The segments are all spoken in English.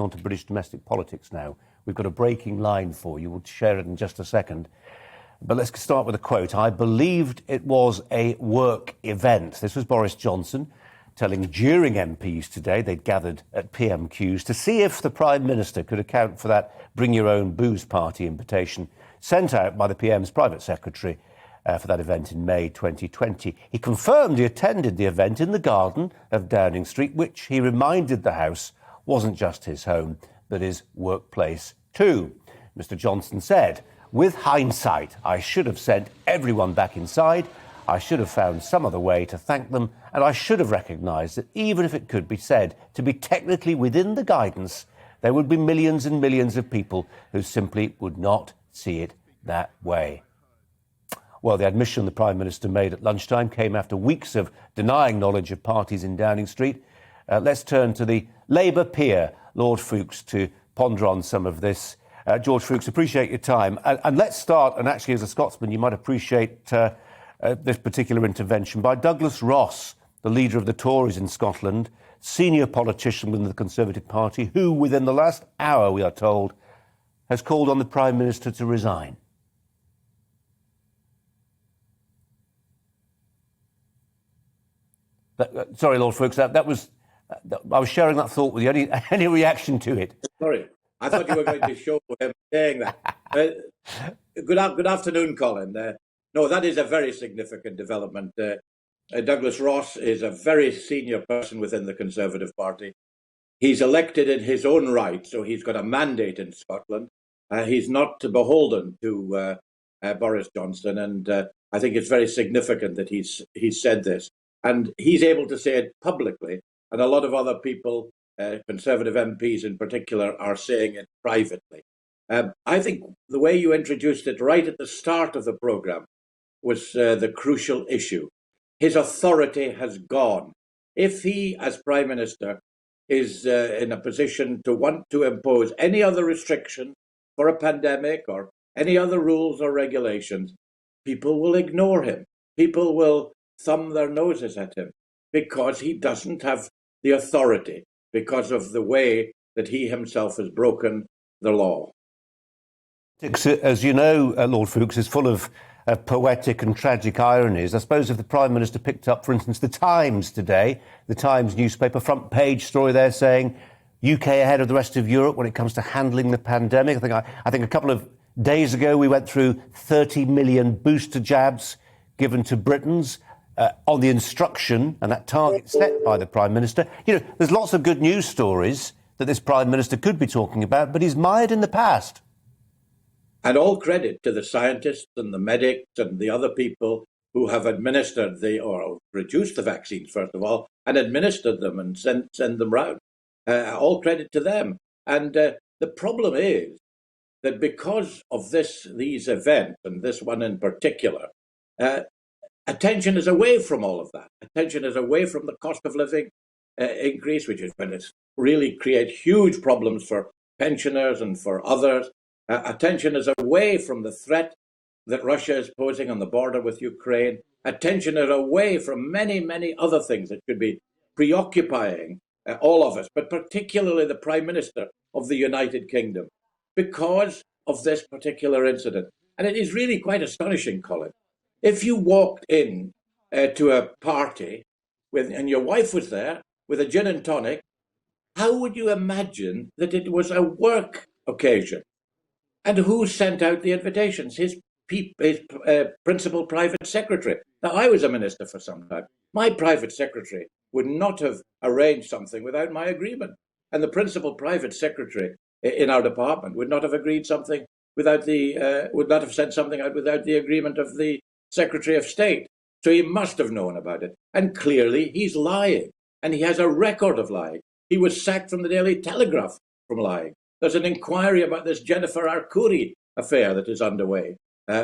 on to British domestic politics now. We've got a breaking line for you. We'll share it in just a second. But let's start with a quote. I believed it was a work event. This was Boris Johnson telling during MPs today they'd gathered at PMQs to see if the Prime Minister could account for that bring your own booze party invitation sent out by the PM's private secretary for that event in May 2020. He confirmed he attended the event in the garden of Downing Street, which he reminded the House wasn't just his home, but his workplace too. Mr Johnson said, "With hindsight, I should have sent everyone back inside. I should have found some other way to thank them, and I should have recognised that even if it could be said to be technically within the guidance, there would be millions and millions of people who simply would not see it that way." Well, the admission the Prime Minister made at lunchtime came after weeks of denying knowledge of parties in Downing Street. Let's turn to the Labour peer, Lord Foulkes, to ponder on some of this. George Foulkes, appreciate your time. And let's start, and actually as a Scotsman, you might appreciate this particular intervention by Douglas Ross, the leader of the Tories in Scotland, senior politician within the Conservative Party, who within the last hour, we are told, has called on the Prime Minister to resign. Sorry, Lord Foulkes, I was sharing that thought with you. Any reaction to it? Sorry, I thought you were going to show him saying that. Good afternoon, Colin. No, that is a very significant development. Douglas Ross is a very senior person within the Conservative Party. He's elected in his own right, so he's got a mandate in Scotland. He's not beholden to Boris Johnson, and I think it's very significant that he's said this. And he's able to say it publicly, and a lot of other people, Conservative MPs in particular, are saying it privately. I think the way you introduced it right at the start of the programme was the crucial issue. His authority has gone. If he, as Prime Minister, is in a position to want to impose any other restriction for a pandemic or any other rules or regulations, people will ignore him. People will thumb their noses at him because he doesn't have the authority because of the way that he himself has broken the law. As you know, Lord Foulkes, is full of poetic and tragic ironies. I suppose if the Prime Minister picked up, for instance, the Times today, the Times newspaper front page story there saying UK ahead of the rest of Europe when it comes to handling the pandemic. I think a couple of days ago we went through 30 million booster jabs given to Britons on the instruction and that target set by the Prime Minister. You know, there's lots of good news stories that this Prime Minister could be talking about, but he's mired in the past. And all credit to the scientists and the medics and the other people who have administered or produced the vaccines, first of all, and administered them and send them round. All credit to them. And the problem is that because of these events, and this one in particular, attention is away from all of that. Attention is away from the cost of living increase, which is going to really create huge problems for pensioners and for others. Attention is away from the threat that Russia is posing on the border with Ukraine. Attention is away from many, many other things that should be preoccupying all of us, but particularly the Prime Minister of the United Kingdom, because of this particular incident. And it is really quite astonishing, Colin. If you walked in to a party and your wife was there with a gin and tonic, how would you imagine that it was a work occasion? And who sent out the invitations? His principal private secretary. Now, I was a minister for some time. My private secretary would not have arranged something without my agreement. And the principal private secretary in our department would not have agreed something would not have sent something out without the agreement of the Secretary of State. So he must have known about it. And clearly he's lying. And he has a record of lying. He was sacked from the Daily Telegraph from lying. There's an inquiry about this Jennifer Arcuri affair that is underway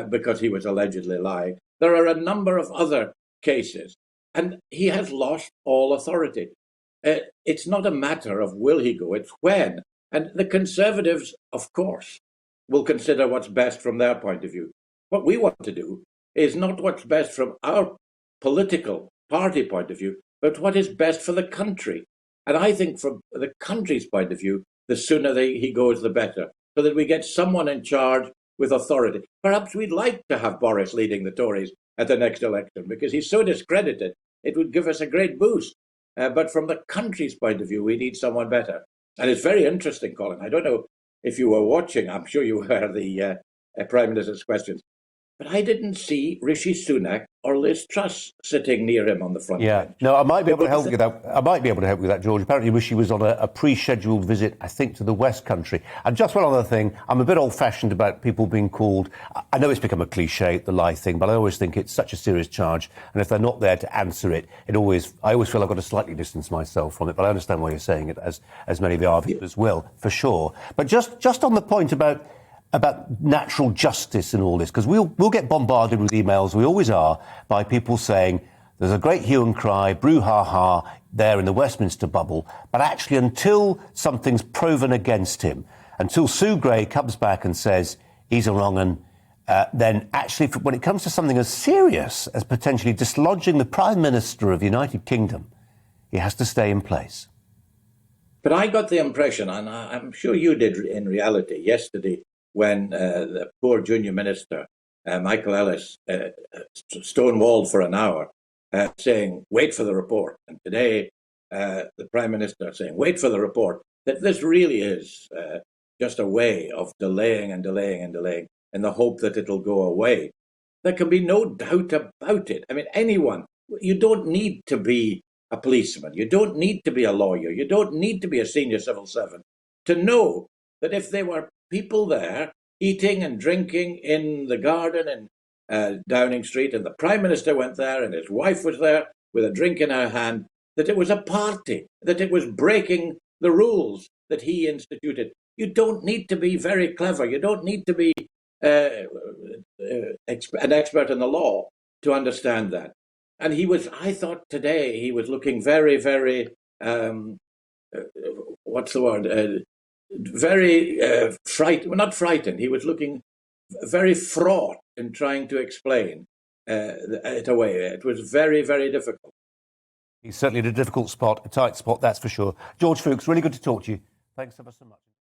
because he was allegedly lying. There are a number of other cases, and he has lost all authority. It's not a matter of will he go, it's when. And the Conservatives, of course, will consider what's best from their point of view. What we want to do is not what's best from our political party point of view, but what is best for the country. And I think from the country's point of view, the sooner he goes, the better, so that we get someone in charge with authority. Perhaps we'd like to have Boris leading the Tories at the next election, because he's so discredited, it would give us a great boost. But from the country's point of view, we need someone better. And it's very interesting, Colin. I don't know if you were watching, I'm sure you were, the Prime Minister's questions. But I didn't see Rishi Sunak or Liz Truss sitting near him on the front bench. No, I might be able to help you with that. I might be able to help you with that, George. Apparently, Rishi was on a pre-scheduled visit, I think, to the West Country. And just one other thing, I'm a bit old-fashioned about people being called. I know it's become a cliche, the lie thing, but I always think it's such a serious charge. And if they're not there to answer it, I always feel I've got to slightly distance myself from it. But I understand why you're saying it, as many of our viewers will, for sure. But just on the point about natural justice and all this, because we'll get bombarded with emails, we always are, by people saying there's a great hue and cry, brouhaha there in the Westminster bubble, but actually until something's proven against him, until Sue Gray comes back and says he's a wrong 'un, then actually when it comes to something as serious as potentially dislodging the Prime Minister of the United Kingdom, he has to stay in place. But I got the impression, and I'm sure you did in reality yesterday, when the poor junior minister, Michael Ellis, stonewalled for an hour, saying, wait for the report. And today, the Prime Minister saying, wait for the report, that this really is just a way of delaying and delaying and delaying in the hope that it'll go away. There can be no doubt about it. I mean, anyone, you don't need to be a policeman, you don't need to be a lawyer, you don't need to be a senior civil servant to know that if there were people there eating and drinking in the garden in Downing Street, and the Prime Minister went there and his wife was there with a drink in her hand, that it was a party, that it was breaking the rules that he instituted. You don't need to be very clever. You don't need to be an expert in the law to understand that. And I thought today, he was looking very, very, what's the word? Very frightened, well, not frightened, he was looking very fraught in trying to explain it away. It was very, very difficult. He's certainly in a difficult spot, a tight spot, that's for sure. George Foulkes, really good to talk to you. Thanks ever so much.